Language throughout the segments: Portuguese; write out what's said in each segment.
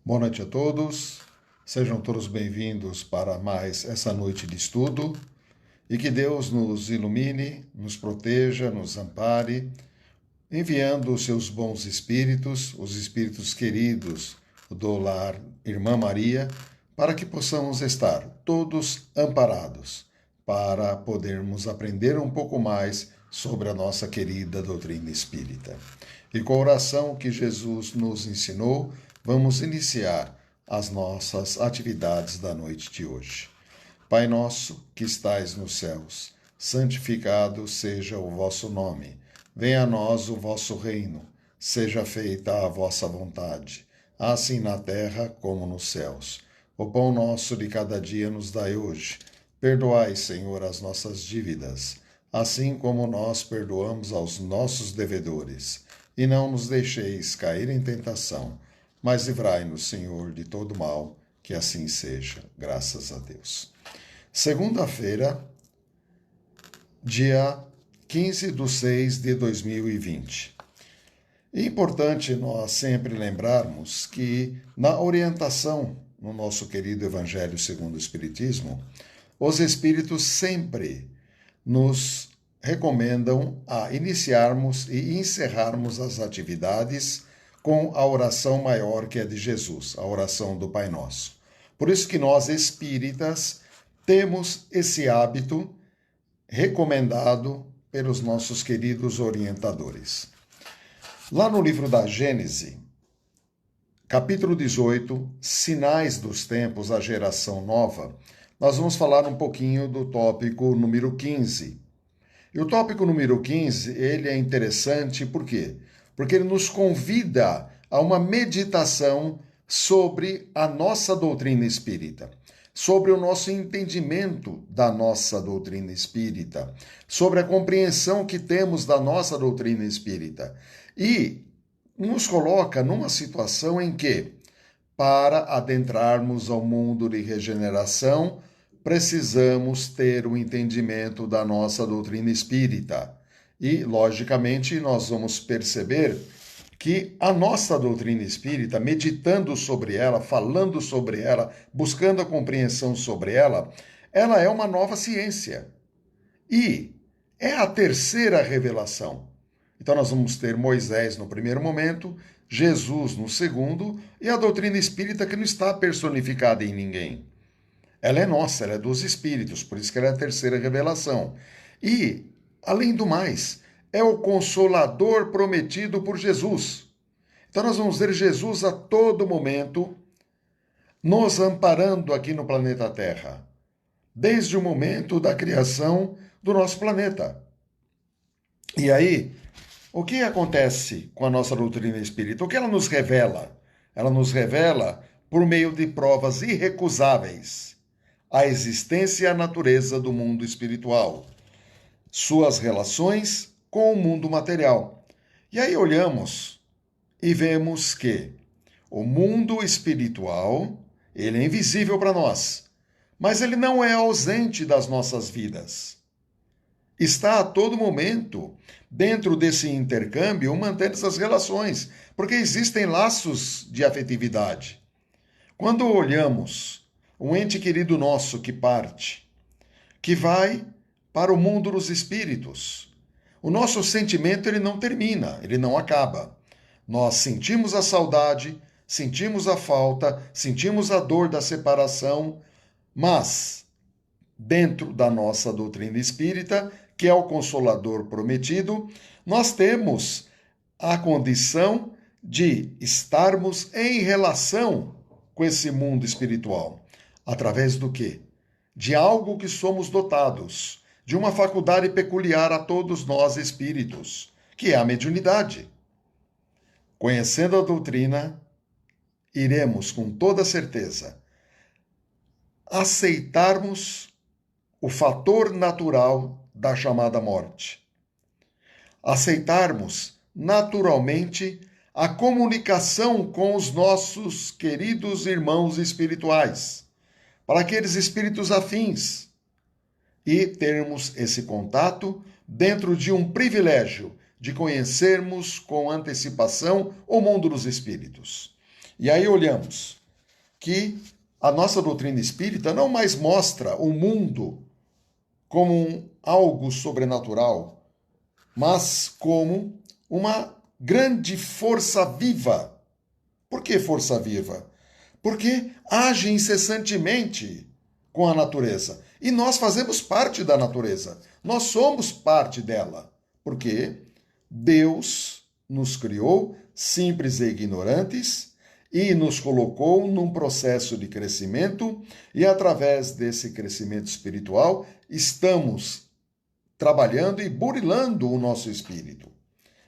Boa noite a todos, sejam todos bem-vindos para mais essa noite de estudo e que Deus nos ilumine, nos proteja, nos ampare, enviando os seus bons espíritos, os espíritos queridos do lar Irmã Maria, para que possamos estar todos amparados, para podermos aprender um pouco mais sobre a nossa querida doutrina espírita. E com a oração que Jesus nos ensinou, vamos iniciar as nossas atividades da noite de hoje. Pai nosso, que estais nos céus, santificado seja o vosso nome. Venha a nós o vosso reino. Seja feita a vossa vontade, assim na terra como nos céus. O pão nosso de cada dia nos dai hoje. Perdoai, Senhor, as nossas dívidas, assim como nós perdoamos aos nossos devedores. E não nos deixeis cair em tentação, mas livrai-nos, Senhor, de todo mal, que assim seja, graças a Deus. Segunda-feira, dia 15/6/2020. É importante nós sempre lembrarmos que, na orientação no nosso querido Evangelho segundo o Espiritismo, os Espíritos sempre nos recomendam a iniciarmos e encerrarmos as atividades com a oração maior que é de Jesus, a oração do Pai Nosso. Por isso que nós, espíritas, temos esse hábito recomendado pelos nossos queridos orientadores. Lá no livro da Gênese, capítulo 18, Sinais dos Tempos, a Geração Nova, nós vamos falar um pouquinho do tópico número 15. E o tópico número 15, ele é interessante, por quê? Porque ele nos convida a uma meditação sobre a nossa doutrina espírita, sobre o nosso entendimento da nossa doutrina espírita, sobre a compreensão que temos da nossa doutrina espírita. E nos coloca numa situação em que, para adentrarmos ao mundo de regeneração, precisamos ter o entendimento da nossa doutrina espírita. E, logicamente, nós vamos perceber que a nossa doutrina espírita, meditando sobre ela, falando sobre ela, buscando a compreensão sobre ela, ela é uma nova ciência. E é a terceira revelação. Então nós vamos ter Moisés no primeiro momento, Jesus no segundo, e a doutrina espírita que não está personificada em ninguém. Ela é nossa, ela é dos espíritos, por isso que ela é a terceira revelação. E, além do mais, é o Consolador prometido por Jesus. Então nós vamos ver Jesus a todo momento nos amparando aqui no planeta Terra, desde o momento da criação do nosso planeta. E aí, o que acontece com a nossa doutrina espírita? O que ela nos revela? Ela nos revela, por meio de provas irrecusáveis, a existência e a natureza do mundo espiritual, suas relações com o mundo material. E aí olhamos e vemos que o mundo espiritual, ele é invisível para nós, mas ele não é ausente das nossas vidas. Está a todo momento dentro desse intercâmbio mantendo essas relações, porque existem laços de afetividade. Quando olhamos um ente querido nosso que parte, que vai para o mundo dos espíritos, o nosso sentimento ele não termina, ele não acaba. Nós sentimos a saudade, sentimos a falta, sentimos a dor da separação, mas dentro da nossa doutrina espírita, que é o Consolador prometido, nós temos a condição de estarmos em relação com esse mundo espiritual. Através do quê? De algo que somos dotados, de uma faculdade peculiar a todos nós espíritos, que é a mediunidade. Conhecendo a doutrina, iremos com toda certeza aceitarmos o fator natural da chamada morte. Aceitarmos naturalmente a comunicação com os nossos queridos irmãos espirituais, para aqueles espíritos afins, e termos esse contato dentro de um privilégio de conhecermos com antecipação o mundo dos espíritos. E aí olhamos que a nossa doutrina espírita não mais mostra o mundo como algo sobrenatural, mas como uma grande força viva. Por que força viva? Porque age incessantemente com a natureza. E nós fazemos parte da natureza. Nós somos parte dela. Porque Deus nos criou simples e ignorantes e nos colocou num processo de crescimento, e através desse crescimento espiritual estamos trabalhando e burilando o nosso espírito.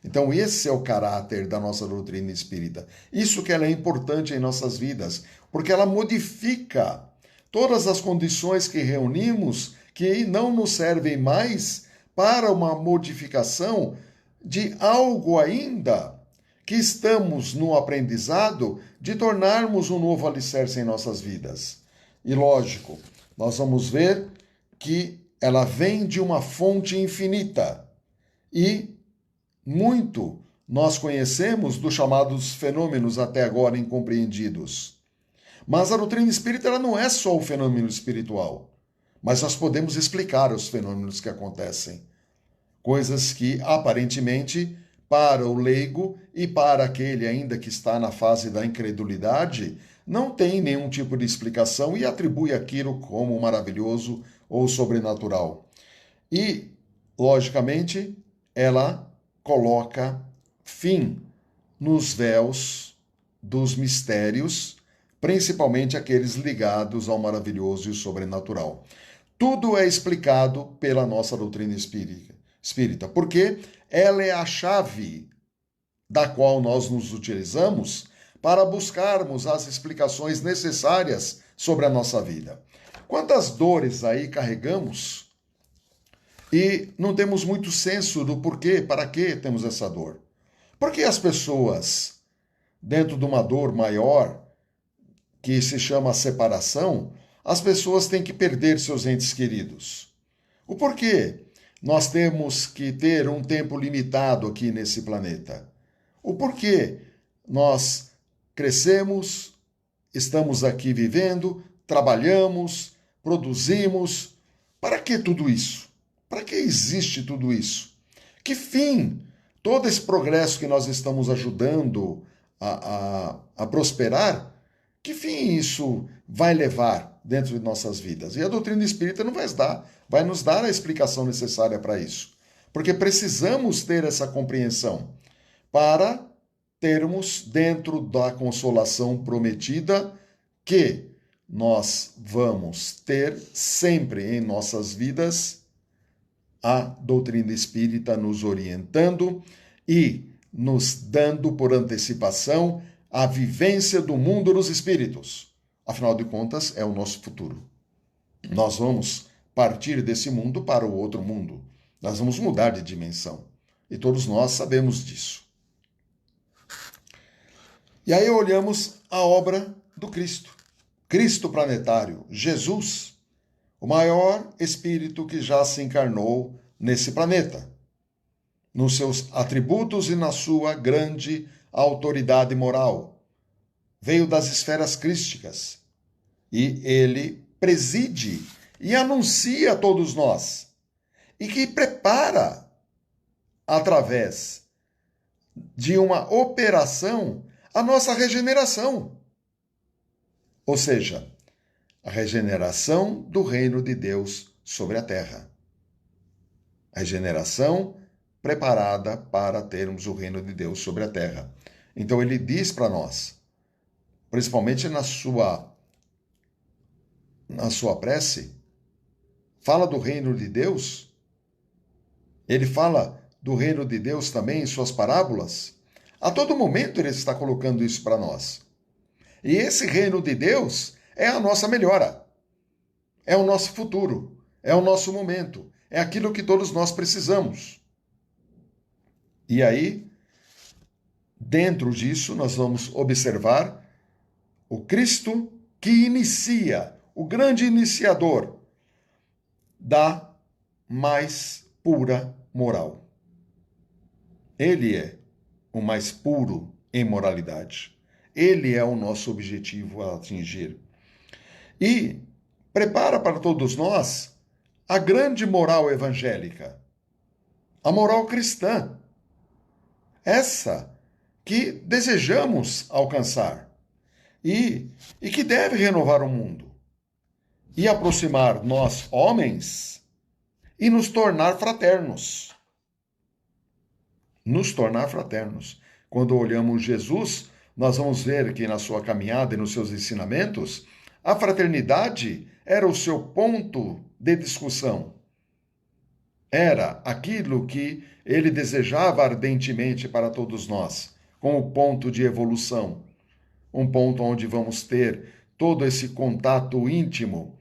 Então esse é o caráter da nossa doutrina espírita. Isso que ela é importante em nossas vidas, porque ela modifica todas as condições que reunimos que não nos servem mais para uma modificação de algo ainda que estamos no aprendizado de tornarmos um novo alicerce em nossas vidas. E lógico, nós vamos ver que ela vem de uma fonte infinita e muito nós conhecemos dos chamados fenômenos até agora incompreendidos. Mas a doutrina espírita ela não é só o fenômeno espiritual, mas nós podemos explicar os fenômenos que acontecem. Coisas que, aparentemente, para o leigo e para aquele ainda que está na fase da incredulidade, não tem nenhum tipo de explicação e atribui aquilo como maravilhoso ou sobrenatural. E, logicamente, ela coloca fim nos véus dos mistérios, principalmente aqueles ligados ao maravilhoso e sobrenatural. Tudo é explicado pela nossa doutrina espírita, porque ela é a chave da qual nós nos utilizamos para buscarmos as explicações necessárias sobre a nossa vida. Quantas dores aí carregamos e não temos muito senso do porquê, para que temos essa dor? Por que as pessoas, dentro de uma dor maior, que se chama separação, as pessoas têm que perder seus entes queridos? O porquê nós temos que ter um tempo limitado aqui nesse planeta? O porquê nós crescemos, estamos aqui vivendo, trabalhamos, produzimos? Para que tudo isso? Para que existe tudo isso? Que fim todo esse progresso que nós estamos ajudando a prosperar, que fim isso vai levar dentro de nossas vidas? E a doutrina espírita não vai nos dar a explicação necessária para isso. Porque precisamos ter essa compreensão para termos dentro da consolação prometida que nós vamos ter sempre em nossas vidas a doutrina espírita nos orientando e nos dando por antecipação a vivência do mundo dos espíritos. Afinal de contas, é o nosso futuro. Nós vamos partir desse mundo para o outro mundo. Nós vamos mudar de dimensão. E todos nós sabemos disso. E aí olhamos a obra do Cristo. Cristo planetário, Jesus, o maior espírito que já se encarnou nesse planeta, nos seus atributos e na sua grande autoridade moral. Veio das esferas crísticas e ele preside e anuncia a todos nós e que prepara, através de uma operação, a nossa regeneração. Ou seja, a regeneração do reino de Deus sobre a terra. A regeneração preparada para termos o reino de Deus sobre a terra. Então ele diz para nós, principalmente na sua prece, fala do reino de Deus. Ele fala do reino de Deus também em suas parábolas. A todo momento ele está colocando isso para nós. E esse reino de Deus é a nossa melhora. É o nosso futuro. É o nosso momento. É aquilo que todos nós precisamos. E aí, dentro disso, nós vamos observar o Cristo que inicia, o grande iniciador da mais pura moral. Ele é o mais puro em moralidade. Ele é o nosso objetivo a atingir. E prepara para todos nós a grande moral evangélica, a moral cristã, essa que desejamos alcançar e que deve renovar o mundo e aproximar nós, homens, e nos tornar fraternos. Nos tornar fraternos. Quando olhamos Jesus, nós vamos ver que na sua caminhada e nos seus ensinamentos, a fraternidade era o seu ponto de discussão. Era aquilo que ele desejava ardentemente para todos nós, como ponto de evolução. Um ponto onde vamos ter todo esse contato íntimo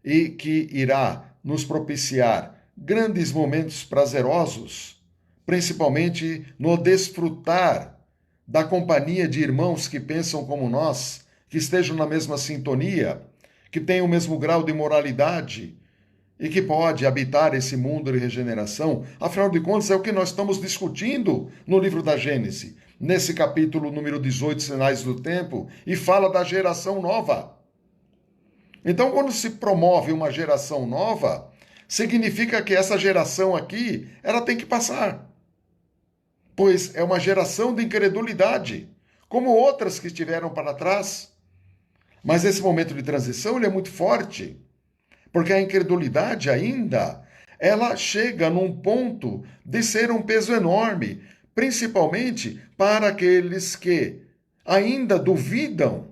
e que irá nos propiciar grandes momentos prazerosos, principalmente no desfrutar da companhia de irmãos que pensam como nós, que estejam na mesma sintonia, que tenham o mesmo grau de moralidade e que pode habitar esse mundo de regeneração. Afinal de contas, é o que nós estamos discutindo no livro da Gênesis, nesse capítulo número 18, Sinais do Tempo, e fala da geração nova. Então, quando se promove uma geração nova, significa que essa geração aqui, ela tem que passar. Pois é uma geração de incredulidade, como outras que estiveram para trás. Mas esse momento de transição ele é muito forte, porque a incredulidade ainda, ela chega num ponto de ser um peso enorme, principalmente para aqueles que ainda duvidam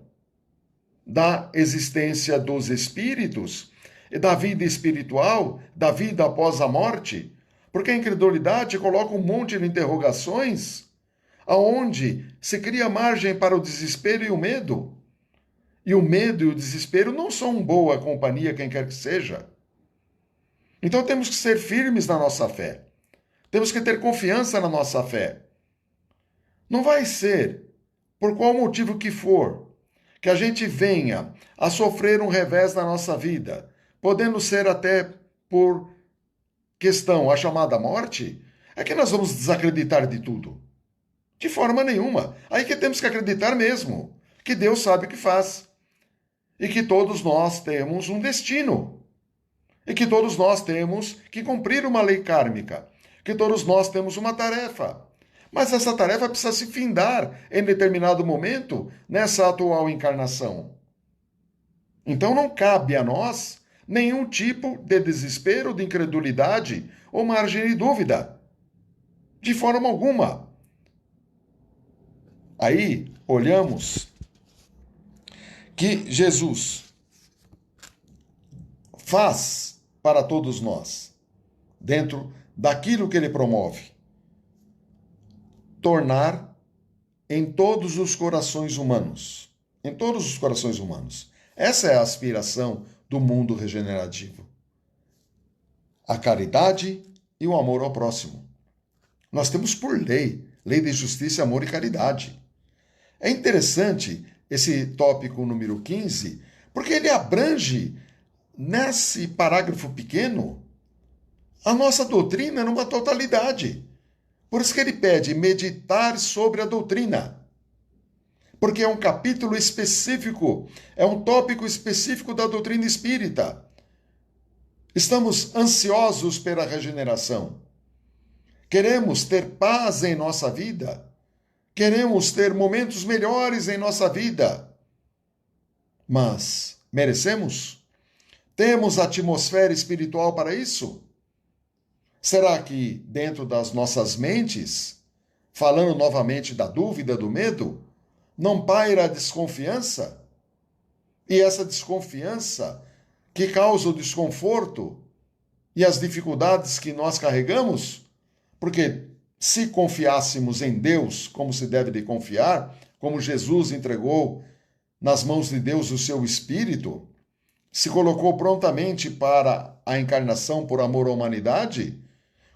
da existência dos espíritos, da vida espiritual, da vida após a morte, porque a incredulidade coloca um monte de interrogações, aonde se cria margem para o desespero e o medo. E o medo e o desespero não são boa companhia, quem quer que seja. Então temos que ser firmes na nossa fé. Temos que ter confiança na nossa fé. Não vai ser, por qual motivo que for, que a gente venha a sofrer um revés na nossa vida, podendo ser até por questão a chamada morte, é que nós vamos desacreditar de tudo. De forma nenhuma. Aí que temos que acreditar mesmo, que Deus sabe o que faz. E que todos nós temos um destino. E que todos nós temos que cumprir uma lei kármica. Que todos nós temos uma tarefa. Mas essa tarefa precisa se findar em determinado momento nessa atual encarnação. Então não cabe a nós nenhum tipo de desespero, de incredulidade ou margem de dúvida. De forma alguma. Aí olhamos que Jesus faz para todos nós, dentro daquilo que ele promove, tornar em todos os corações humanos, em todos os corações humanos. Essa é a aspiração do mundo regenerativo. A caridade e o amor ao próximo. Nós temos por lei de justiça, amor e caridade. É interessante esse tópico número 15, porque ele abrange, nesse parágrafo pequeno, a nossa doutrina numa totalidade. Por isso que ele pede meditar sobre a doutrina. Porque é um capítulo específico, é um tópico específico da doutrina espírita. Estamos ansiosos pela regeneração. Queremos ter paz em nossa vida. Queremos ter momentos melhores em nossa vida. Mas merecemos? Temos atmosfera espiritual para isso? Será que dentro das nossas mentes, falando novamente da dúvida, do medo, não paira a desconfiança? E essa desconfiança que causa o desconforto e as dificuldades que nós carregamos? Porque se confiássemos em Deus como se deve de confiar, como Jesus entregou nas mãos de Deus o seu Espírito, se colocou prontamente para a encarnação por amor à humanidade,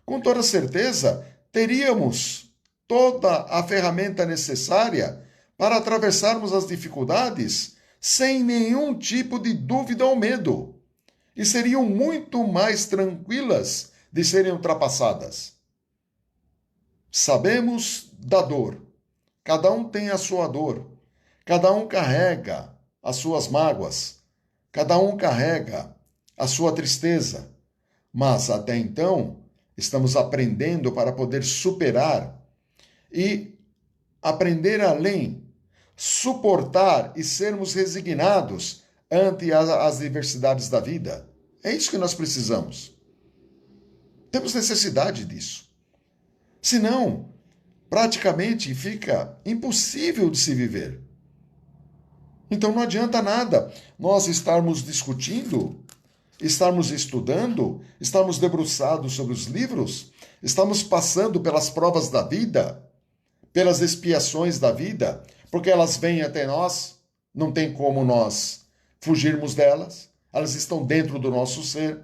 com toda certeza teríamos toda a ferramenta necessária para atravessarmos as dificuldades sem nenhum tipo de dúvida ou medo, e seriam muito mais tranquilas de serem ultrapassadas. Sabemos da dor. Cada um tem a sua dor. Cada um carrega as suas mágoas, cada um carrega a sua tristeza, mas até então estamos aprendendo para poder superar e aprender além, suportar e sermos resignados ante as diversidades da vida. É isso que nós precisamos. Temos necessidade disso. Senão, praticamente fica impossível de se viver. Então não adianta nada nós estarmos discutindo, estarmos estudando, estarmos debruçados sobre os livros, estamos passando pelas provas da vida, pelas expiações da vida, porque elas vêm até nós, não tem como nós fugirmos delas, elas estão dentro do nosso ser.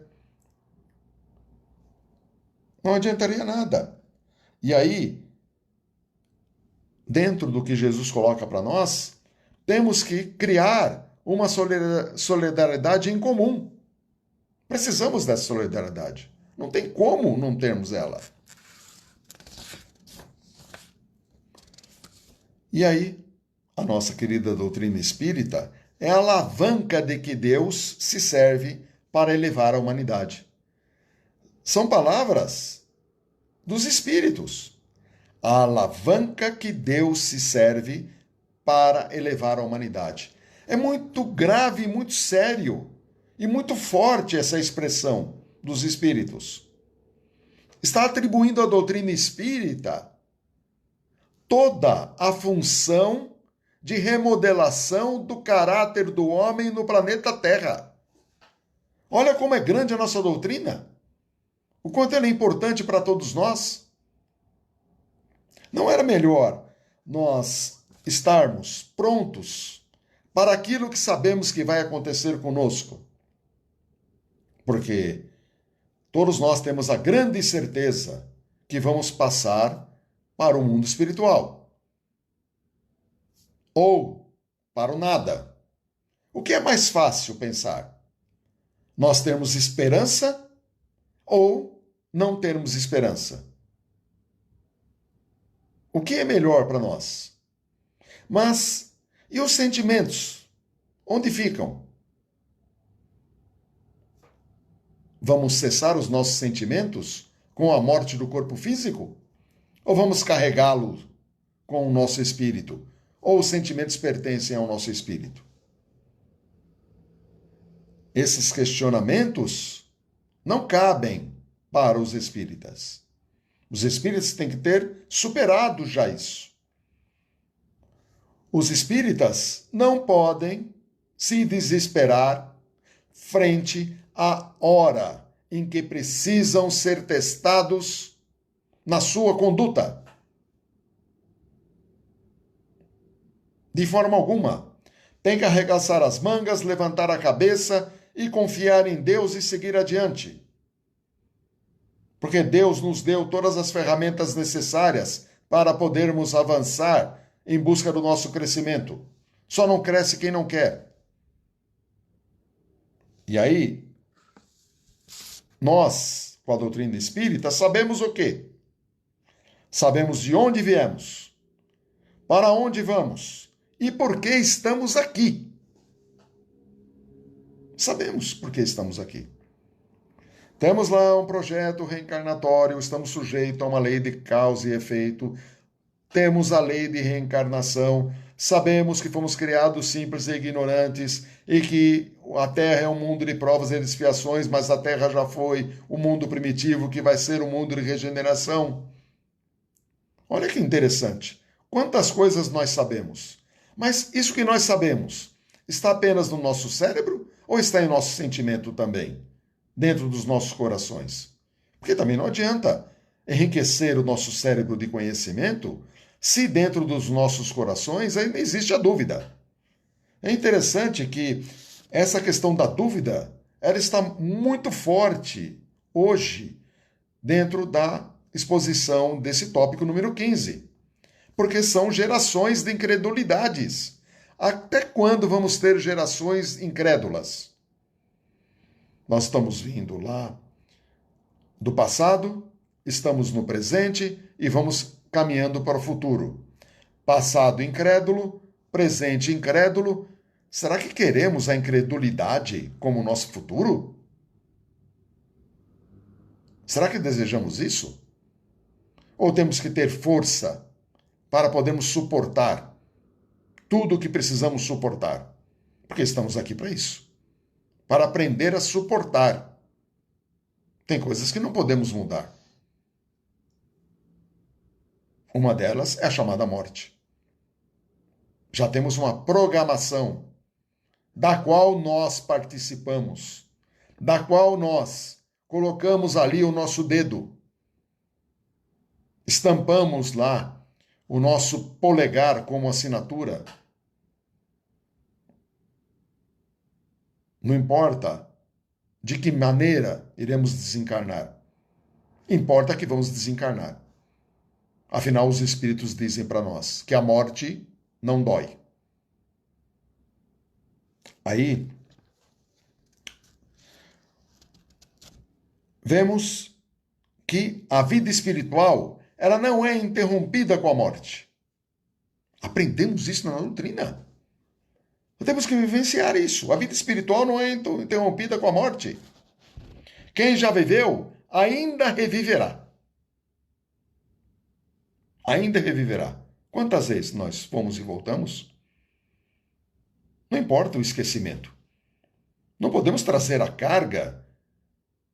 Não adiantaria nada. E aí, dentro do que Jesus coloca para nós, temos que criar uma solidariedade em comum. Precisamos dessa solidariedade. Não tem como não termos ela. E aí, a nossa querida doutrina espírita é a alavanca de que Deus se serve para elevar a humanidade. São palavras dos espíritos. A alavanca que Deus se serve para elevar a humanidade. É muito grave, muito sério e muito forte essa expressão dos espíritos. Está atribuindo à doutrina espírita toda a função de remodelação do caráter do homem no planeta Terra. Olha como é grande a nossa doutrina. O quanto ela é importante para todos nós. Não era melhor nós estarmos prontos para aquilo que sabemos que vai acontecer conosco? Porque todos nós temos a grande certeza que vamos passar para o mundo espiritual. Ou para o nada. O que é mais fácil pensar? Nós termos esperança ou não termos esperança? O que é melhor para nós? Mas e os sentimentos? Onde ficam? Vamos cessar os nossos sentimentos com a morte do corpo físico? Ou vamos carregá-lo com o nosso espírito? Ou os sentimentos pertencem ao nosso espírito? Esses questionamentos não cabem para os espíritas. Os espíritas têm que ter superado já isso. Os espíritas não podem se desesperar frente à hora em que precisam ser testados na sua conduta. De forma alguma. Tem que arregaçar as mangas, levantar a cabeça e confiar em Deus e seguir adiante. Porque Deus nos deu todas as ferramentas necessárias para podermos avançar em busca do nosso crescimento. Só não cresce quem não quer. E aí, nós, com a doutrina espírita, sabemos o quê? Sabemos de onde viemos, para onde vamos e por que estamos aqui. Sabemos por que estamos aqui. Temos lá um projeto reencarnatório, estamos sujeitos a uma lei de causa e efeito, temos a lei de reencarnação, sabemos que fomos criados simples e ignorantes e que a Terra é um mundo de provas e de expiações, mas a Terra já foi o mundo primitivo que vai ser o mundo de regeneração. Olha que interessante. Quantas coisas nós sabemos. Mas isso que nós sabemos está apenas no nosso cérebro ou está em nosso sentimento também? Dentro dos nossos corações? Porque também não adianta enriquecer o nosso cérebro de conhecimento se dentro dos nossos corações ainda existe a dúvida. É interessante que essa questão da dúvida, ela está muito forte hoje dentro da exposição desse tópico número 15. Porque são gerações de incredulidades. Até quando vamos ter gerações incrédulas? Nós estamos vindo lá do passado, estamos no presente e vamos caminhando para o futuro. Passado incrédulo, presente incrédulo, será que queremos a incredulidade como nosso futuro? Será que desejamos isso? Ou temos que ter força para podermos suportar tudo o que precisamos suportar? Porque estamos aqui para isso, para aprender a suportar. Tem coisas que não podemos mudar. Uma delas é a chamada morte. Já temos uma programação da qual nós participamos, da qual nós colocamos ali o nosso dedo, estampamos lá o nosso polegar como assinatura. Não importa de que maneira iremos desencarnar, importa que vamos desencarnar. Afinal, os espíritos dizem para nós que a morte não dói. Aí, vemos que a vida espiritual, ela não é interrompida com a morte. Aprendemos isso na doutrina. Temos que vivenciar isso. A vida espiritual não é interrompida com a morte. Quem já viveu, ainda reviverá. Ainda reviverá. Quantas vezes nós fomos e voltamos? Não importa o esquecimento. Não podemos trazer a carga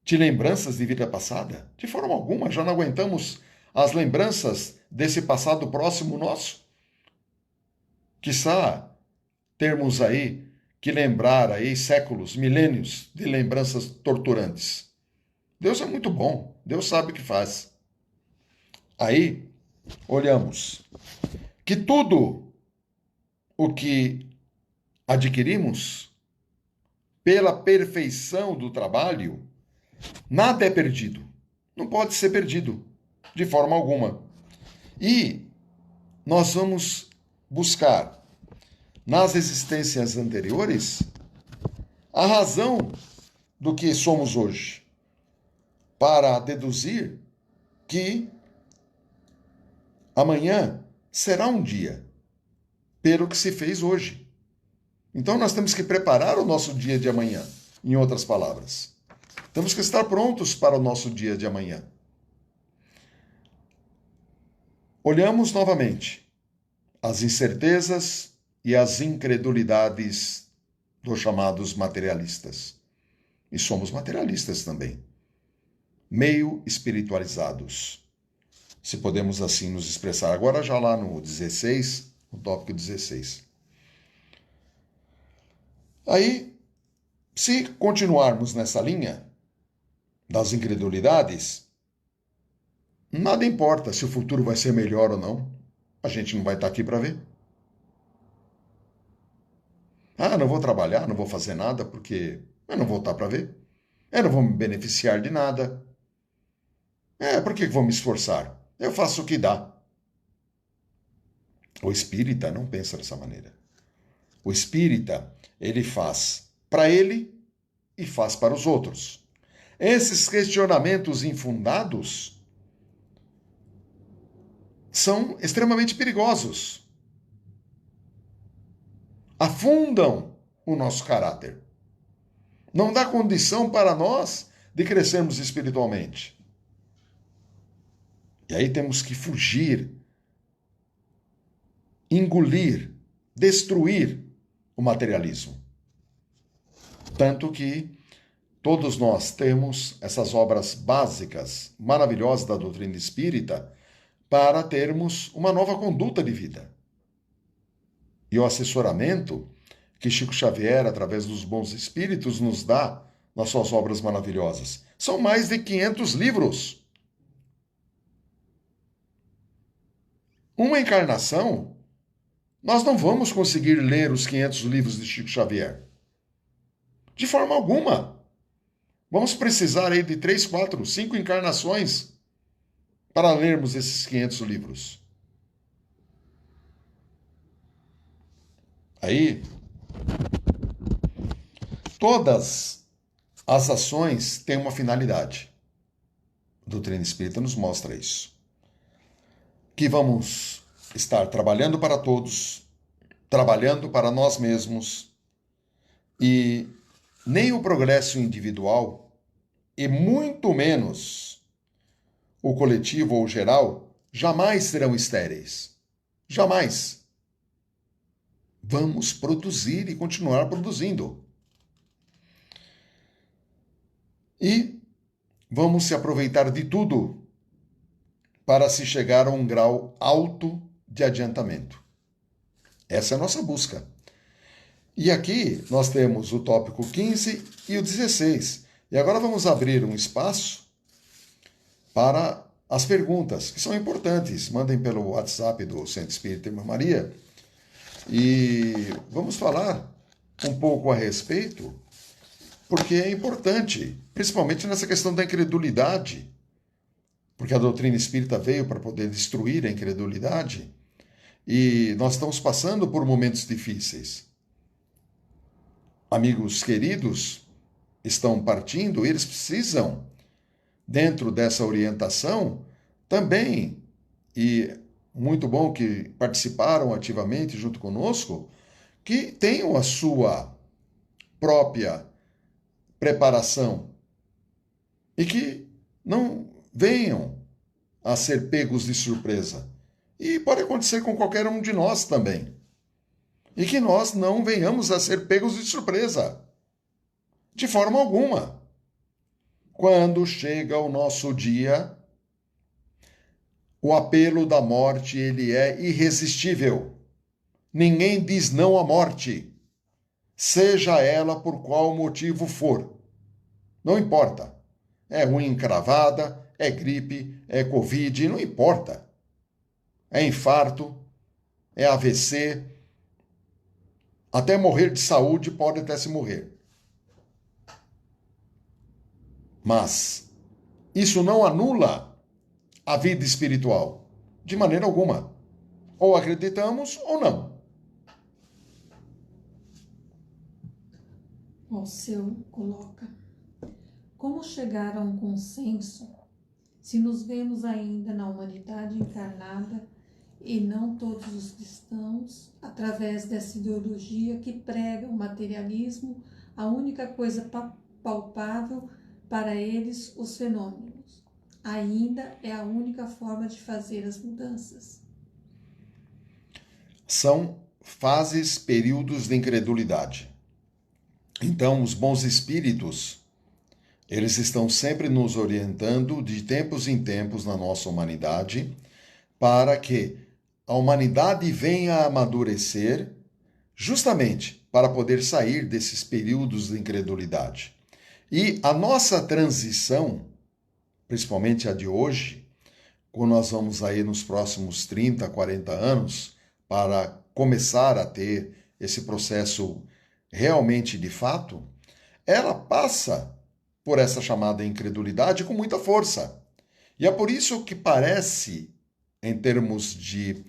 de lembranças de vida passada. De forma alguma, já não aguentamos as lembranças desse passado próximo nosso. Quiçá termos aí que lembrar aí séculos, milênios de lembranças torturantes. Deus é muito bom. Deus sabe o que faz. Aí, olhamos que tudo o que adquirimos pela perfeição do trabalho, nada é perdido. Não pode ser perdido, de forma alguma. E nós vamos buscar, nas existências anteriores, a razão do que somos hoje, para deduzir que amanhã será um dia, pelo que se fez hoje. Então nós temos que preparar o nosso dia de amanhã, em outras palavras. Temos que estar prontos para o nosso dia de amanhã. Olhamos novamente as incertezas e as incredulidades dos chamados materialistas. E somos materialistas também, meio espiritualizados, se podemos assim nos expressar. Agora já lá no 16, no tópico 16. Aí, se continuarmos nessa linha das incredulidades, nada importa se o futuro vai ser melhor ou não. A gente não vai estar aqui para ver. Ah, não vou trabalhar, não vou fazer nada porque eu não vou estar para ver. Eu não vou me beneficiar de nada. Por que vou me esforçar? Eu faço o que dá. O espírita não pensa dessa maneira. O espírita, ele faz para ele e faz para os outros. Esses questionamentos infundados são extremamente perigosos. Afundam o nosso caráter. Não dá condição para nós de crescermos espiritualmente. E aí temos que fugir, engolir, destruir o materialismo. Tanto que todos nós temos essas obras básicas, maravilhosas da doutrina espírita, para termos uma nova conduta de vida. E o assessoramento que Chico Xavier, através dos bons espíritos, nos dá nas suas obras maravilhosas. São mais de 500 livros. Uma encarnação, nós não vamos conseguir ler os 500 livros de Chico Xavier. De forma alguma. Vamos precisar aí de 3, 4, 5 encarnações para lermos esses 500 livros. Aí, todas as ações têm uma finalidade. A doutrina espírita nos mostra isso. Que vamos estar trabalhando para todos, trabalhando para nós mesmos, e nem o progresso individual, e muito menos o coletivo ou geral, jamais serão estéreis. Jamais. Vamos produzir e continuar produzindo. E vamos se aproveitar de tudo para se chegar a um grau alto de adiantamento. Essa é a nossa busca. E aqui nós temos o tópico 15 e o 16. E agora vamos abrir um espaço para as perguntas, que são importantes. Mandem pelo WhatsApp do Centro Espírita Irmã Maria. E vamos falar um pouco a respeito, porque é importante, principalmente nessa questão da incredulidade, porque a doutrina espírita veio para poder destruir a incredulidade, e nós estamos passando por momentos difíceis. Amigos queridos estão partindo, eles precisam, dentro dessa orientação, também, e muito bom que participaram ativamente junto conosco, que tenham a sua própria preparação e que não venham a ser pegos de surpresa. E pode acontecer com qualquer um de nós também. E que nós não venhamos a ser pegos de surpresa. De forma alguma. Quando chega o nosso dia, o apelo da morte, ele é irresistível. Ninguém diz não à morte, seja ela por qual motivo for. Não importa. É unha encravada, é gripe, é Covid, não importa. É infarto, é AVC, até morrer de saúde pode até se morrer. Mas isso não anula a vida espiritual, de maneira alguma. Ou acreditamos ou não. O seu coloca: como chegar a um consenso se nos vemos ainda na humanidade encarnada e não todos os cristãos, através dessa ideologia que prega o materialismo, a única coisa palpável para eles, os fenômenos, ainda é a única forma de fazer as mudanças? São fases, períodos de incredulidade. Então, os bons espíritos, eles estão sempre nos orientando de tempos em tempos na nossa humanidade para que a humanidade venha a amadurecer justamente para poder sair desses períodos de incredulidade. E a nossa transição, principalmente a de hoje, quando nós vamos aí nos próximos 30, 40 anos, para começar a ter esse processo realmente de fato, ela passa por essa chamada incredulidade com muita força. E é por isso que parece, em termos de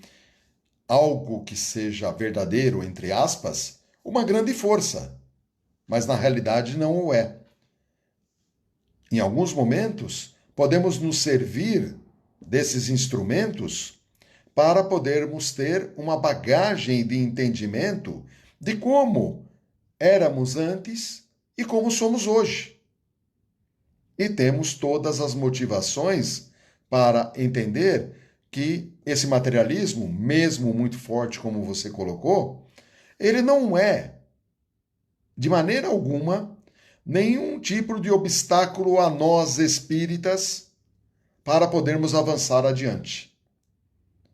algo que seja verdadeiro, entre aspas, uma grande força. Mas na realidade não o é. Em alguns momentos, podemos nos servir desses instrumentos para podermos ter uma bagagem de entendimento de como éramos antes e como somos hoje. E temos todas as motivações para entender que esse materialismo, mesmo muito forte como você colocou, ele não é, de maneira alguma, nenhum tipo de obstáculo a nós espíritas para podermos avançar adiante.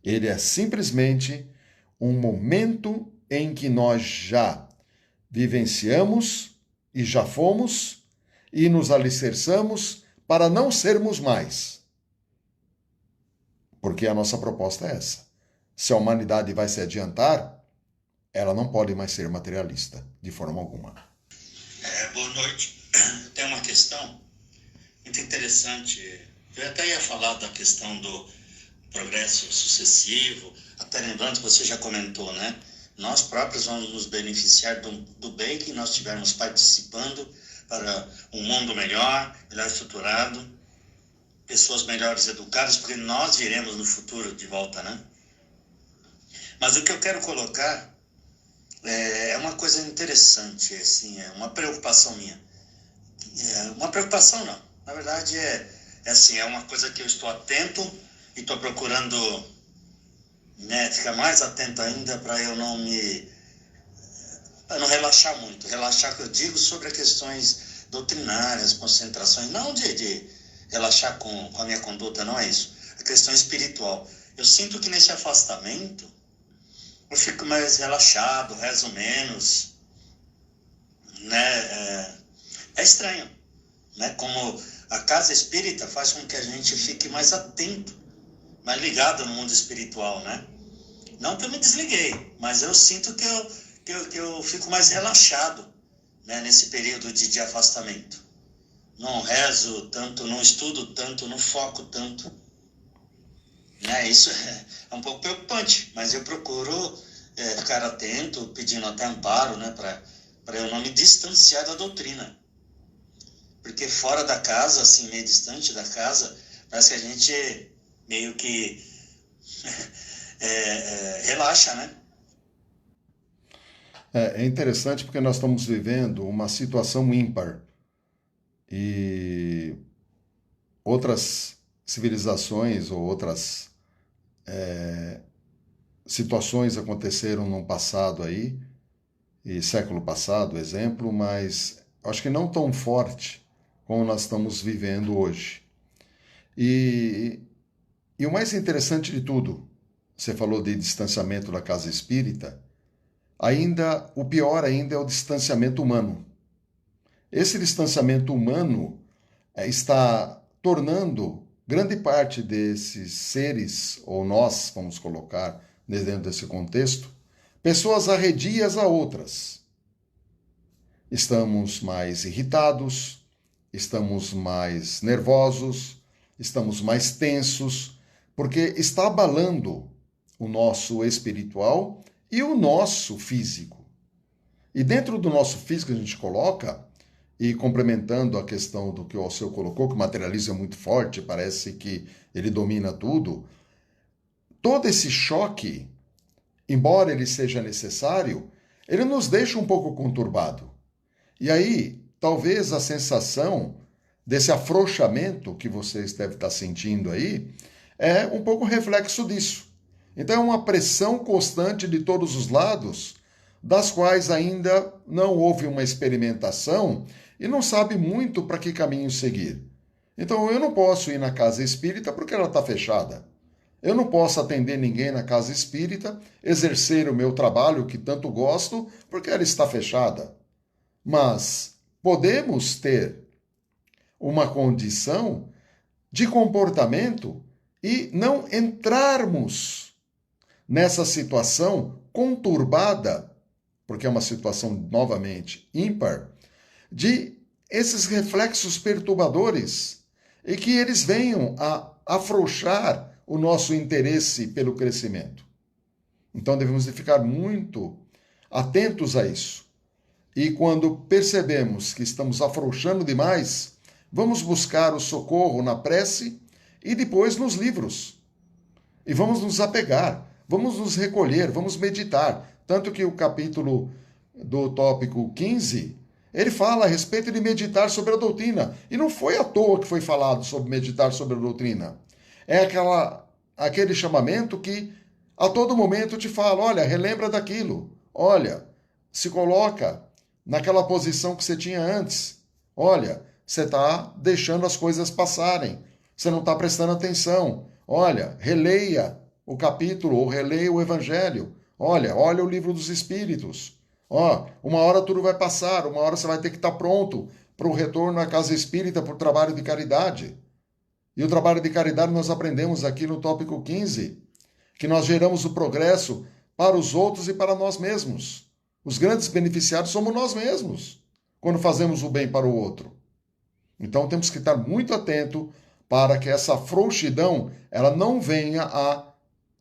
Ele é simplesmente um momento em que nós já vivenciamos e já fomos e nos alicerçamos para não sermos mais. Porque a nossa proposta é essa. Se a humanidade vai se adiantar, ela não pode mais ser materialista, de forma alguma. Boa noite. Tem uma questão muito interessante. Eu até ia falar da questão do progresso sucessivo, até lembrando que você já comentou, né? Nós próprios vamos nos beneficiar do bem que nós estivermos participando para um mundo melhor, melhor estruturado, pessoas melhores educadas, porque nós viremos no futuro de volta, né? Mas o que eu quero colocar é uma coisa interessante, assim, é uma preocupação minha. Uma preocupação não, na verdade assim, é uma coisa que eu estou atento e estou procurando, né, ficar mais atento ainda para eu não para não relaxar muito. Relaxar, que eu digo, sobre as questões doutrinárias, concentrações, não de relaxar com a minha conduta, não é isso. A questão espiritual. Eu sinto que nesse afastamento eu fico mais relaxado, rezo menos, né? É estranho, né? Como a casa espírita faz com que a gente fique mais atento, mais ligado no mundo espiritual, né? Não que eu me desliguei, mas eu sinto que eu fico mais relaxado, né, nesse período de afastamento. Não rezo tanto, não estudo tanto, não foco tanto. Né? Isso é um pouco preocupante, mas eu procuro ficar atento, pedindo até amparo, né, para eu não me distanciar da doutrina. Porque fora da casa, assim, meio distante da casa, parece que a gente meio que relaxa, né? É interessante porque nós estamos vivendo uma situação ímpar e outras civilizações ou outras situações aconteceram no passado aí, e século passado, exemplo, mas acho que não tão forte como nós estamos vivendo hoje. E, e o mais interessante de tudo, você falou de distanciamento da casa espírita, ainda o pior ainda é o distanciamento humano. Esse distanciamento humano está tornando grande parte desses seres, ou nós, vamos colocar dentro desse contexto, pessoas arredias a outras. Estamos mais irritados, estamos mais nervosos, estamos mais tensos, porque está abalando o nosso espiritual e o nosso físico. E dentro do nosso físico a gente coloca, e complementando a questão do que o Alceu colocou, que o materialismo é muito forte, parece que ele domina tudo, todo esse choque, embora ele seja necessário, ele nos deixa um pouco conturbado. E aí, talvez a sensação desse afrouxamento que vocês devem estar sentindo aí é um pouco reflexo disso. Então é uma pressão constante de todos os lados, das quais ainda não houve uma experimentação e não sabe muito para que caminho seguir. Então eu não posso ir na casa espírita porque ela está fechada. Eu não posso atender ninguém na casa espírita, exercer o meu trabalho que tanto gosto, porque ela está fechada. Mas podemos ter uma condição de comportamento e não entrarmos nessa situação conturbada, porque é uma situação novamente ímpar, de esses reflexos perturbadores e que eles venham a afrouxar o nosso interesse pelo crescimento. Então devemos ficar muito atentos a isso. E quando percebemos que estamos afrouxando demais, vamos buscar o socorro na prece e depois nos livros. E vamos nos apegar, vamos nos recolher, vamos meditar. Tanto que o capítulo do tópico 15, ele fala a respeito de meditar sobre a doutrina. E não foi à toa que foi falado sobre meditar sobre a doutrina. É aquele chamamento que a todo momento te fala, olha, relembra daquilo. Olha, se coloca naquela posição que você tinha antes. Olha, você está deixando as coisas passarem. Você não está prestando atenção. Olha, releia o capítulo ou releia o evangelho. Olha o livro dos Espíritos. Uma hora tudo vai passar, uma hora você vai ter que estar pronto para o retorno à casa espírita, para o trabalho de caridade. E o trabalho de caridade nós aprendemos aqui no tópico 15, que nós geramos o progresso para os outros e para nós mesmos. Os grandes beneficiados somos nós mesmos, quando fazemos o bem para o outro. Então temos que estar muito atento para que essa frouxidão ela não venha a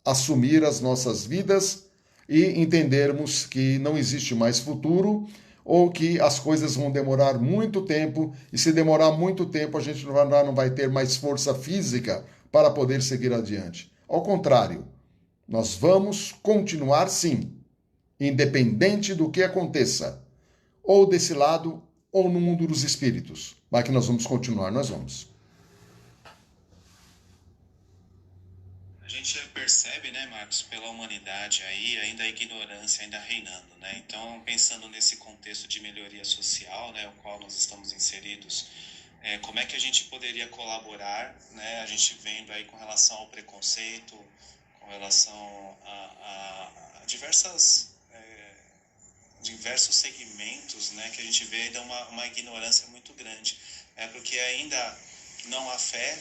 assumir as nossas vidas e entendermos que não existe mais futuro ou que as coisas vão demorar muito tempo e se demorar muito tempo a gente não vai ter mais força física para poder seguir adiante. Ao contrário, nós vamos continuar sim independente do que aconteça, ou desse lado, ou no mundo dos espíritos. Mas que nós vamos continuar, nós vamos. A gente percebe, né, Marcos, pela humanidade aí, ainda a ignorância ainda reinando, né? Então, pensando nesse contexto de melhoria social, né, o qual nós estamos inseridos, como é que a gente poderia colaborar, né? A gente vendo aí com relação ao preconceito, com relação a diversos segmentos, né, que a gente vê ainda uma ignorância muito grande. Porque ainda não há fé,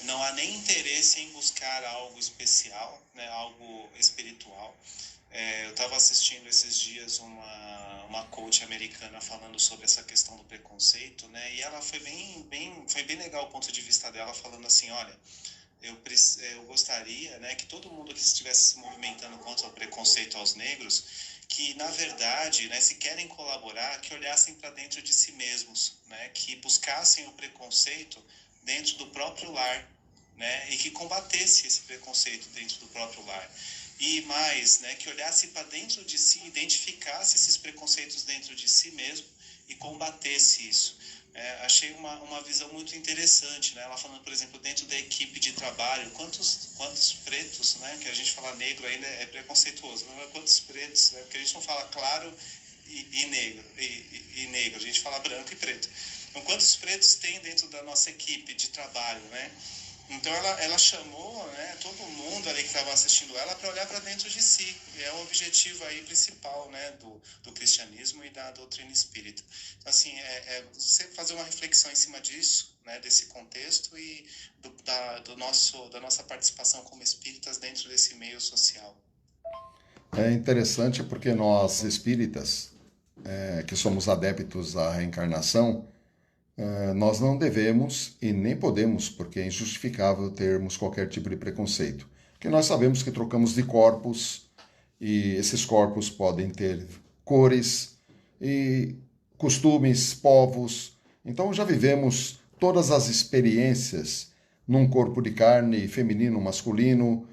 não há nem interesse em buscar algo especial, né, algo espiritual. Eu estava assistindo esses dias uma coach americana falando sobre essa questão do preconceito, né, e ela foi bem legal o ponto de vista dela, falando assim, olha, eu gostaria, né, que todo mundo que estivesse se movimentando contra o preconceito aos negros, que na verdade, né, se querem colaborar, que olhassem para dentro de si mesmos, né, que buscassem o preconceito dentro do próprio lar, né, e que combatesse esse preconceito dentro do próprio lar. E mais, né, que olhasse para dentro de si, identificasse esses preconceitos dentro de si mesmo e combatesse isso. Achei uma visão muito interessante, né? Ela falando, por exemplo, dentro da equipe de trabalho, quantos pretos, né? Que a gente fala negro ainda é preconceituoso, mas quantos pretos, né? Porque a gente não fala claro e negro, e negro, a gente fala branco e preto. Então, quantos pretos tem dentro da nossa equipe de trabalho, né? Então ela chamou, né, todo mundo ali que estava assistindo ela para olhar para dentro de si. E é o objetivo aí principal, né, do cristianismo e da doutrina espírita. Então, assim, você fazer uma reflexão em cima disso, né, desse contexto e da nossa participação como espíritas dentro desse meio social. É interessante porque nós espíritas, que somos adeptos à reencarnação, nós não devemos e nem podemos, porque é injustificável termos qualquer tipo de preconceito. Porque nós sabemos que trocamos de corpos e esses corpos podem ter cores e costumes, povos. Então já vivemos todas as experiências num corpo de carne, feminino, masculino.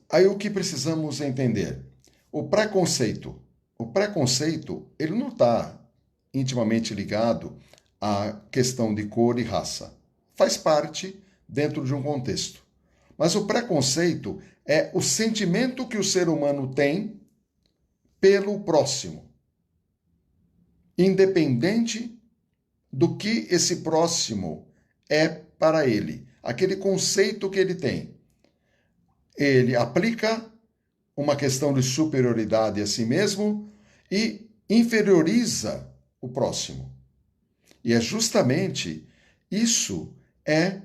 Aí o que precisamos entender? O preconceito. O preconceito, ele não está intimamente ligado à questão de cor e raça. Faz parte dentro de um contexto. Mas o preconceito é o sentimento que o ser humano tem pelo próximo, independente do que esse próximo é para ele, aquele conceito que ele tem. Ele aplica uma questão de superioridade a si mesmo e inferioriza o próximo. E é justamente isso é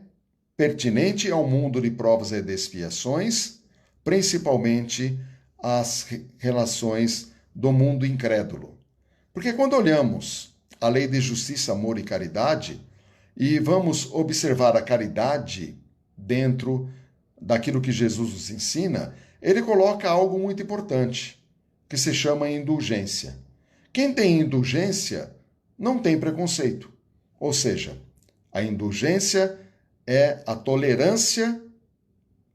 pertinente ao mundo de provas e de expiações, principalmente as relações do mundo incrédulo. Porque quando olhamos a lei de justiça, amor e caridade e vamos observar a caridade dentro daquilo que Jesus nos ensina, ele coloca algo muito importante, que se chama indulgência. Quem tem indulgência não tem preconceito. Ou seja, a indulgência é a tolerância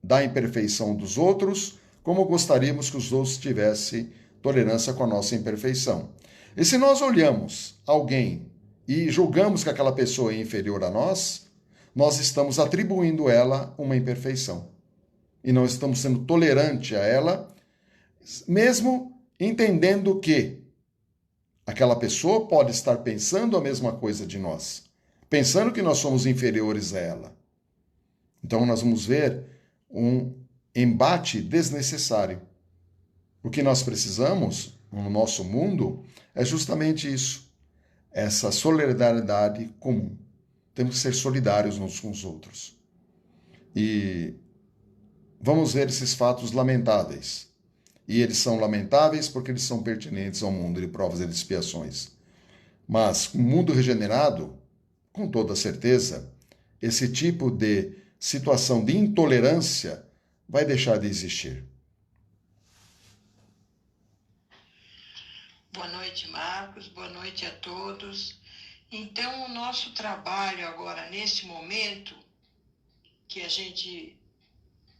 da imperfeição dos outros, como gostaríamos que os outros tivessem tolerância com a nossa imperfeição. E se nós olhamos alguém e julgamos que aquela pessoa é inferior a nós, nós estamos atribuindo a ela uma imperfeição. E não estamos sendo tolerantes a ela, mesmo entendendo que aquela pessoa pode estar pensando a mesma coisa de nós, pensando que nós somos inferiores a ela. Então nós vamos ver um embate desnecessário. O que nós precisamos no nosso mundo é justamente isso, essa solidariedade comum. Temos que ser solidários uns com os outros. E vamos ver esses fatos lamentáveis. E eles são lamentáveis porque eles são pertinentes ao mundo de provas e de expiações. Mas o mundo regenerado, com toda certeza, esse tipo de situação de intolerância vai deixar de existir. Boa noite, Marcos. Boa noite a todos. Então, o nosso trabalho agora, nesse momento, que a gente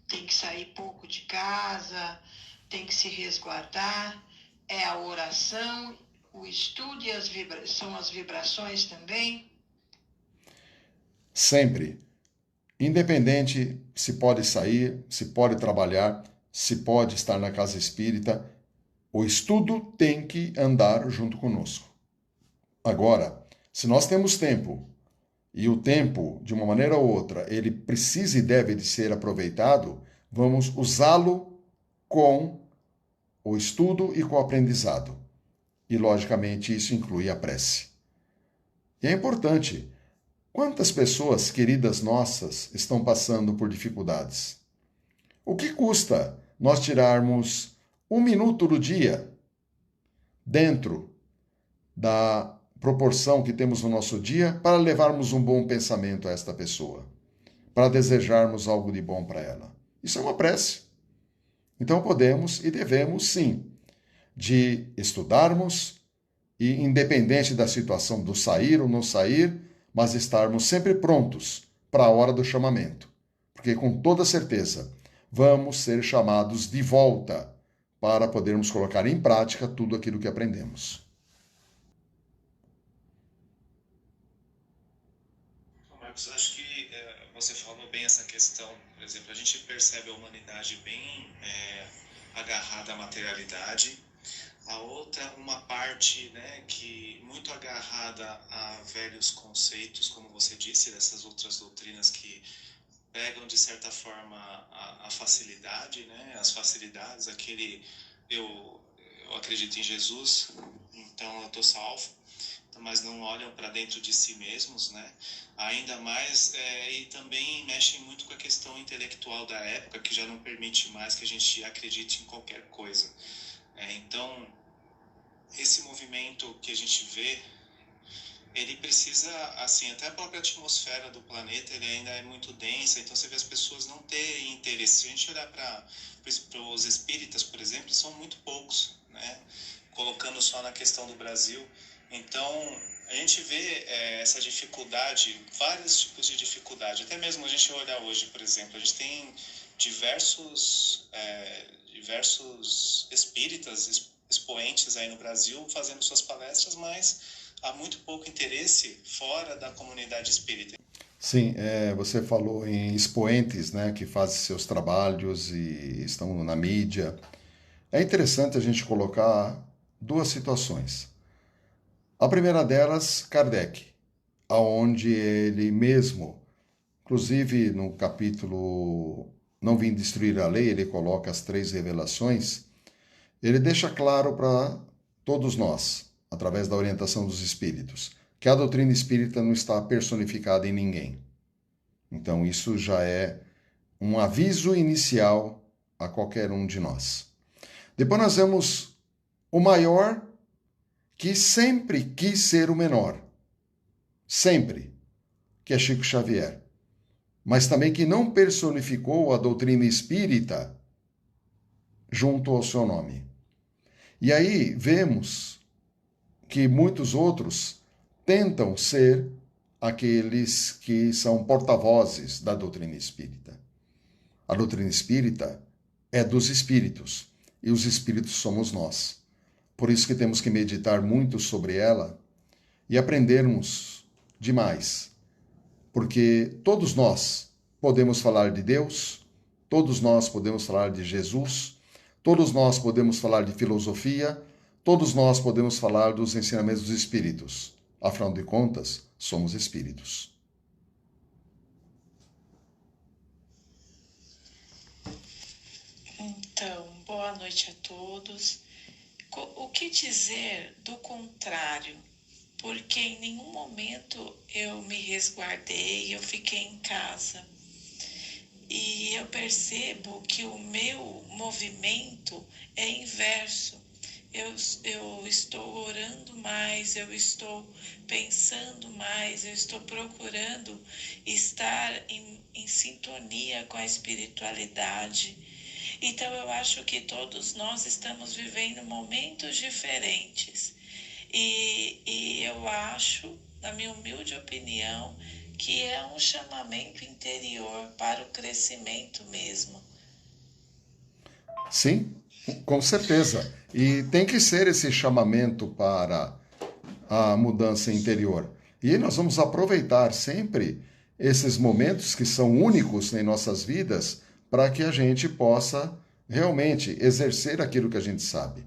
tem que sair pouco de casa, tem que se resguardar, é a oração, o estudo e são as vibrações também? Sempre. Independente se pode sair, se pode trabalhar, se pode estar na casa espírita, o estudo tem que andar junto conosco. Agora, se nós temos tempo, e o tempo, de uma maneira ou outra, ele precisa e deve de ser aproveitado, vamos usá-lo com o estudo e com o aprendizado. E, logicamente, isso inclui a prece. E é importante. Quantas pessoas queridas nossas estão passando por dificuldades? O que custa nós tirarmos 1 minuto do dia dentro da proporção que temos no nosso dia para levarmos um bom pensamento a esta pessoa, para desejarmos algo de bom para ela? Isso é uma prece. Então podemos e devemos, sim, de estudarmos e, independente da situação do sair ou não sair, mas estarmos sempre prontos para a hora do chamamento, porque com toda certeza vamos ser chamados de volta para podermos colocar em prática tudo aquilo que aprendemos. Marcos, acho que você falou bem essa questão. Por exemplo, a gente percebe a humanidade bem agarrada à materialidade. A outra, uma parte, né, que muito agarrada a velhos conceitos, como você disse, dessas outras doutrinas que pegam, de certa forma, a facilidade, né, as facilidades, eu acredito em Jesus, então eu estou salvo, mas não olham para dentro de si mesmos, né? Ainda mais, e também mexem muito com a questão intelectual da época, que já não permite mais que a gente acredite em qualquer coisa. Então, esse movimento que a gente vê, ele precisa, assim, até a própria atmosfera do planeta, ele ainda é muito densa, então você vê as pessoas não terem interesse. Se a gente olhar para os espíritas, por exemplo, são muito poucos, né? Colocando só na questão do Brasil. Então, a gente vê essa dificuldade, vários tipos de dificuldade. Até mesmo a gente olhar hoje, por exemplo, a gente tem diversos espíritas, expoentes aí no Brasil fazendo suas palestras, mas há muito pouco interesse fora da comunidade espírita. Sim, você falou em expoentes, né, que fazem seus trabalhos e estão na mídia. É interessante a gente colocar duas situações. A primeira delas, Kardec, aonde ele mesmo, inclusive no capítulo Não Vim Destruir a Lei, ele coloca as 3 revelações, ele deixa claro para todos nós, através da orientação dos espíritos, que a doutrina espírita não está personificada em ninguém. Então isso já é um aviso inicial a qualquer um de nós. Depois nós vemos o maior, que sempre quis ser o menor. Sempre. Que é Chico Xavier. Mas também que não personificou a doutrina espírita junto ao seu nome. E aí vemos que muitos outros tentam ser aqueles que são porta-vozes da doutrina espírita. A doutrina espírita é dos espíritos, e os espíritos somos nós. Por isso que temos que meditar muito sobre ela e aprendermos demais. Porque todos nós podemos falar de Deus, todos nós podemos falar de Jesus, todos nós podemos falar de filosofia, todos nós podemos falar dos ensinamentos dos espíritos. Afinal de contas, somos espíritos. Então, boa noite a todos. O que dizer do contrário? Porque em nenhum momento eu me resguardei, eu fiquei em casa. E eu percebo que o meu movimento é inverso. Eu estou orando mais, eu estou pensando mais, eu estou procurando estar em sintonia com a espiritualidade. Então eu acho que todos nós estamos vivendo momentos diferentes. E eu acho, na minha humilde opinião, que é um chamamento interior para o crescimento mesmo. Sim, Com certeza. E tem que ser esse chamamento para a mudança interior. E nós vamos aproveitar sempre esses momentos que são únicos em nossas vidas para que a gente possa realmente exercer aquilo que a gente sabe.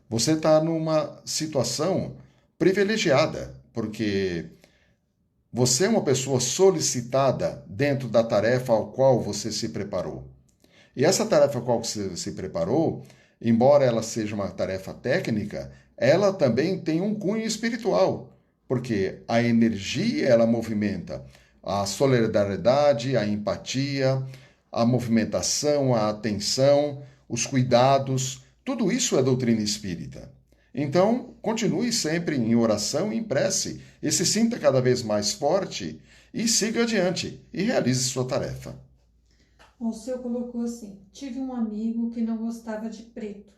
Você está numa situação privilegiada, porque você é uma pessoa solicitada dentro da tarefa ao qual você se preparou. E essa tarefa ao qual você se preparou, embora ela seja uma tarefa técnica, ela também tem um cunho espiritual, porque a energia ela movimenta a solidariedade, a empatia, a movimentação, a atenção, os cuidados, tudo isso é doutrina espírita. Então, continue sempre em oração e em prece, e se sinta cada vez mais forte, e siga adiante, e realize sua tarefa. O seu colocou assim: tive um amigo que não gostava de preto.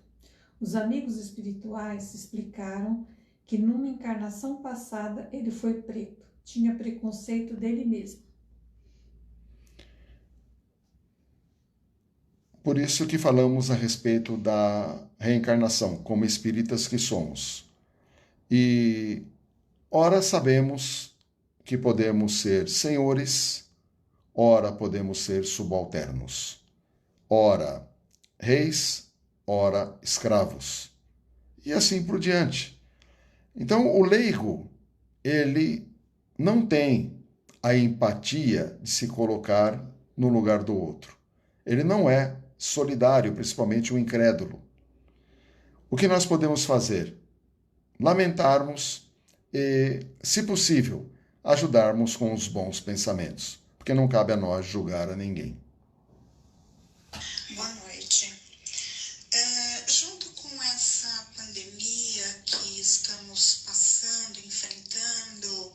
Os amigos espirituais explicaram que numa encarnação passada ele foi preto. Tinha preconceito dele mesmo. Por isso que falamos a respeito da reencarnação, como espíritas que somos. E ora sabemos que podemos ser senhores, ora podemos ser subalternos, ora reis, ora escravos, e assim por diante. Então, o leigo, ele não tem a empatia de se colocar no lugar do outro. Ele não é solidário, principalmente o incrédulo. O que nós podemos fazer? Lamentarmos e, se possível, ajudarmos com os bons pensamentos, porque não cabe a nós julgar a ninguém. Boa noite. Junto com essa pandemia que estamos passando, enfrentando,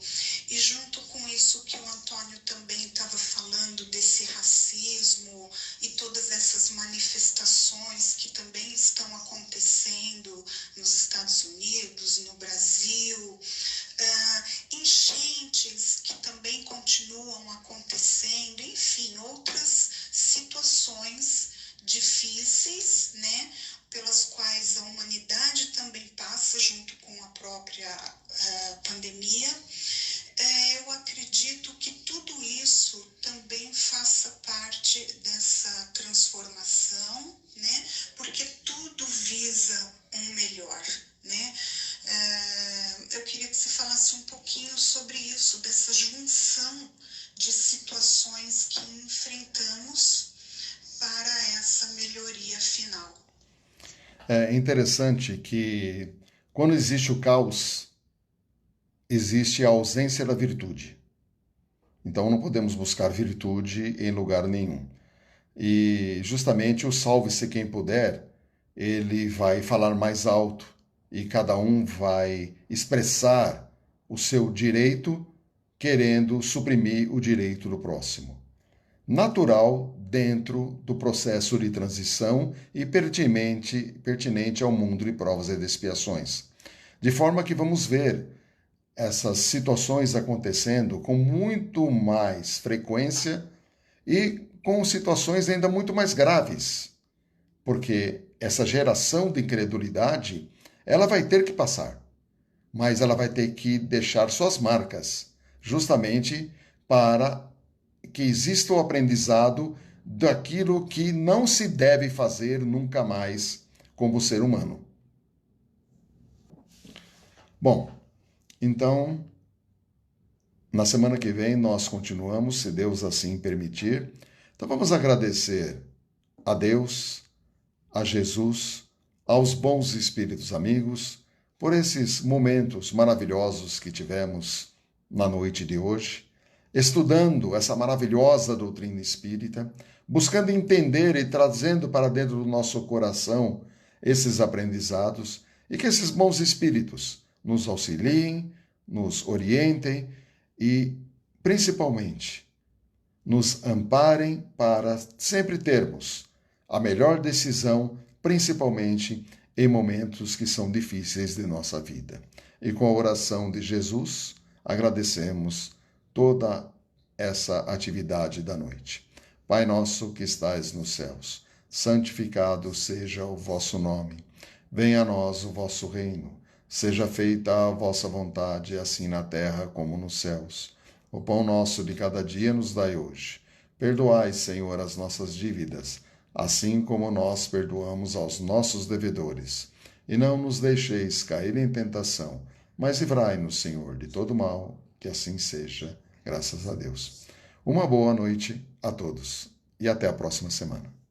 e junto com isso que o Antônio também estava falando desse racismo e todas essas manifestações que também estão acontecendo nos Estados Unidos, no Brasil, enchentes que também continuam acontecendo, enfim, outras situações difíceis, né, pelas quais a humanidade também passa junto com a própria pandemia. Eu acredito que tudo isso também faça parte dessa transformação, né, porque tudo visa um melhor, né. Eu queria que você falasse um pouquinho sobre isso, dessa junção de situações que enfrentamos para essa melhoria final. É interessante que quando existe o caos, existe a ausência da virtude. Então não podemos buscar virtude em lugar nenhum. E justamente o salve-se quem puder, ele vai falar mais alto e cada um vai expressar o seu direito, querendo suprimir o direito do próximo. Natural dentro do processo de transição e pertinente ao mundo de provas e de expiações. De forma que vamos ver essas situações acontecendo com muito mais frequência e com situações ainda muito mais graves, porque essa geração de incredulidade, ela vai ter que passar, mas ela vai ter que deixar suas marcas, justamente para que exista o aprendizado daquilo que não se deve fazer nunca mais como ser humano. Bom, então, na semana que vem nós continuamos, se Deus assim permitir. Então vamos agradecer a Deus, a Jesus, aos bons espíritos amigos, por esses momentos maravilhosos que tivemos na noite de hoje, estudando essa maravilhosa doutrina espírita, buscando entender e trazendo para dentro do nosso coração esses aprendizados e que esses bons espíritos nos auxiliem, nos orientem e, principalmente, nos amparem para sempre termos a melhor decisão, principalmente em momentos que são difíceis de nossa vida. E com a oração de Jesus, agradecemos toda essa atividade da noite. Pai nosso que estais nos céus, santificado seja o vosso nome. Venha a nós o vosso reino. Seja feita a vossa vontade, assim na terra como nos céus. O pão nosso de cada dia nos dai hoje. Perdoai, Senhor, as nossas dívidas, assim como nós perdoamos aos nossos devedores. E não nos deixeis cair em tentação, mas livrai-nos, Senhor, de todo mal, que assim seja, graças a Deus. Uma boa noite a todos e até a próxima semana.